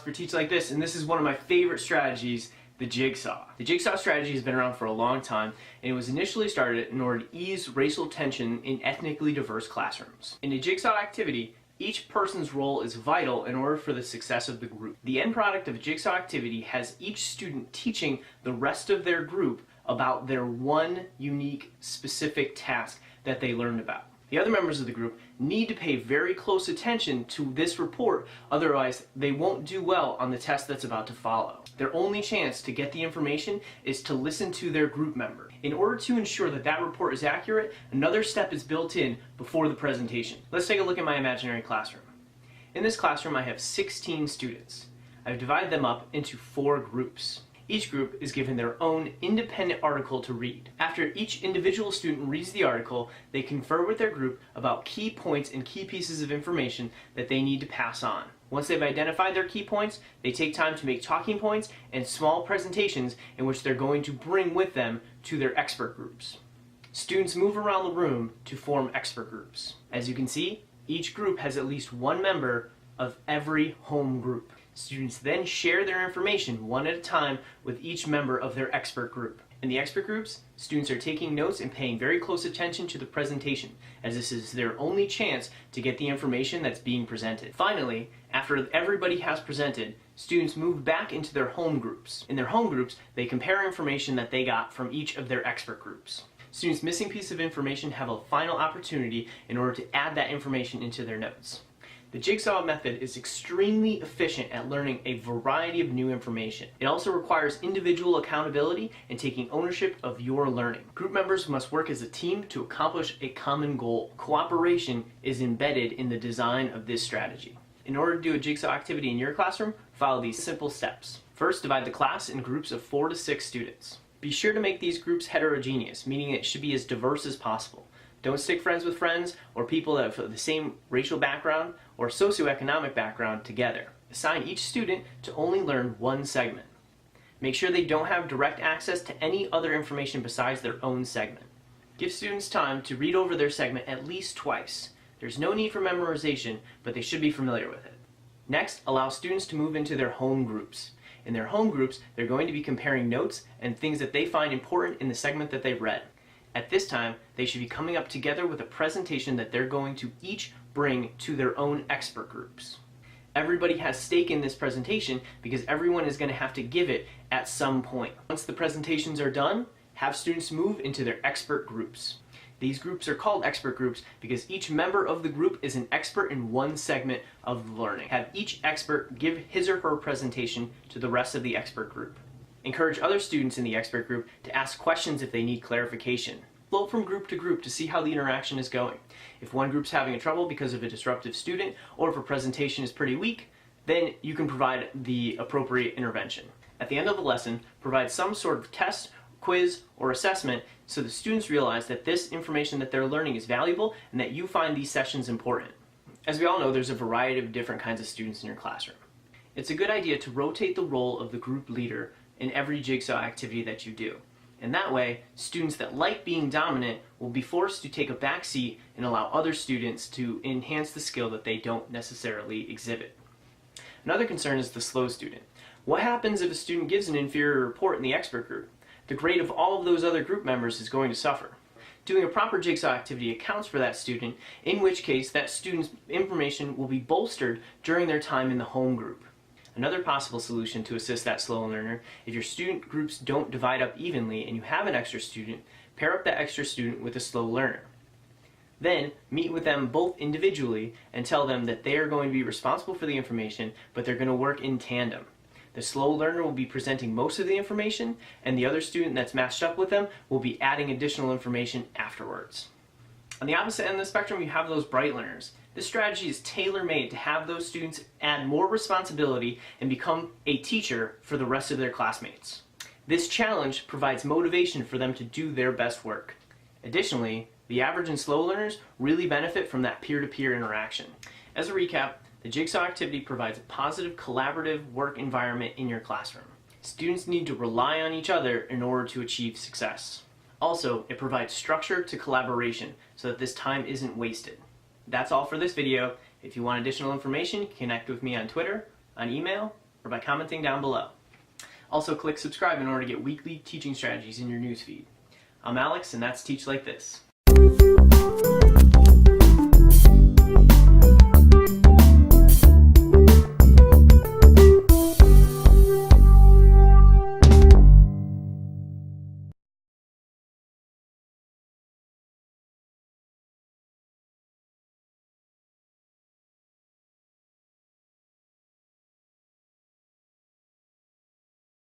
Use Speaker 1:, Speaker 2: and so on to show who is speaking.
Speaker 1: for Teach Like This, and this is one of my favorite strategies, the jigsaw. The jigsaw strategy has been around for a long time, and it was initially started in order to ease racial tension in ethnically diverse classrooms. In a jigsaw activity, each person's role is vital in order for the success of the group. The end product of a jigsaw activity has each student teaching the rest of their group about their one unique, specific task that they learned about. The other members of the group need to pay very close attention to this report, otherwise they won't do well on the test that's about to follow. Their only chance to get the information is to listen to their group member. In order to ensure that that report is accurate, another step is built in before the presentation. Let's take a look at my imaginary classroom. In this classroom I have 16 students. I've divided them up into 4 groups. Each group is given their own independent article to read. After each individual student reads the article, they confer with their group about key points and key pieces of information that they need to pass on. Once they've identified their key points, they take time to make talking points and small presentations in which they're going to bring with them to their expert groups. Students move around the room to form expert groups. As you can see, each group has at least one member of every home group. Students then share their information one at a time with each member of their expert group. In the expert groups, students are taking notes and paying very close attention to the presentation, as this is their only chance to get the information that's being presented. Finally, after everybody has presented, students move back into their home groups. In their home groups, they compare information that they got from each of their expert groups. Students missing piece of information have a final opportunity in order to add that information into their notes. The jigsaw method is extremely efficient at learning a variety of new information. It also requires individual accountability and taking ownership of your learning. Group members must work as a team to accomplish a common goal. Cooperation is embedded in the design of this strategy. In order to do a jigsaw activity in your classroom, follow these simple steps. First, divide the class in groups of 4 to 6 students. Be sure to make these groups heterogeneous, meaning it should be as diverse as possible. Don't stick friends with friends or people that have the same racial background or socioeconomic background together. Assign each student to only learn one segment. Make sure they don't have direct access to any other information besides their own segment. Give students time to read over their segment at least twice. There's no need for memorization, but they should be familiar with it. Next, allow students to move into their home groups. In their home groups, they're going to be comparing notes and things that they find important in the segment that they've read. At this time, they should be coming up together with a presentation that they're going to each bring to their own expert groups. Everybody has stake in this presentation because everyone is going to have to give it at some point. Once the presentations are done, have students move into their expert groups. These groups are called expert groups because each member of the group is an expert in one segment of learning. Have each expert give his or her presentation to the rest of the expert group. Encourage other students in the expert group to ask questions if they need clarification. Float from group to group to see how the interaction is going. If one group's having trouble because of a disruptive student, or if a presentation is pretty weak, then you can provide the appropriate intervention. At the end of the lesson, provide some sort of test, quiz, or assessment so the students realize that this information that they're learning is valuable and that you find these sessions important. As we all know, there's a variety of different kinds of students in your classroom. It's a good idea to rotate the role of the group leader in every jigsaw activity that you do. And that way, students that like being dominant will be forced to take a back seat and allow other students to enhance the skill that they don't necessarily exhibit. Another concern is the slow student. What happens if a student gives an inferior report in the expert group? The grade of all of those other group members is going to suffer. Doing a proper jigsaw activity accounts for that student, in which case that student's information will be bolstered during their time in the home group. Another possible solution to assist that slow learner, if your student groups don't divide up evenly and you have an extra student, pair up that extra student with a slow learner. Then, meet with them both individually and tell them that they are going to be responsible for the information, but they're going to work in tandem. The slow learner will be presenting most of the information, and the other student that's matched up with them will be adding additional information afterwards. On the opposite end of the spectrum, you have those bright learners. This strategy is tailor-made to have those students add more responsibility and become a teacher for the rest of their classmates. This challenge provides motivation for them to do their best work. Additionally, the average and slow learners really benefit from that peer-to-peer interaction. As a recap, the jigsaw activity provides a positive collaborative work environment in your classroom. Students need to rely on each other in order to achieve success. Also, it provides structure to collaboration so that this time isn't wasted. That's all for this video. If you want additional information, connect with me on Twitter, on email, or by commenting down below. Also, click subscribe in order to get weekly teaching strategies in your newsfeed. I'm Alex, and that's Teach Like This.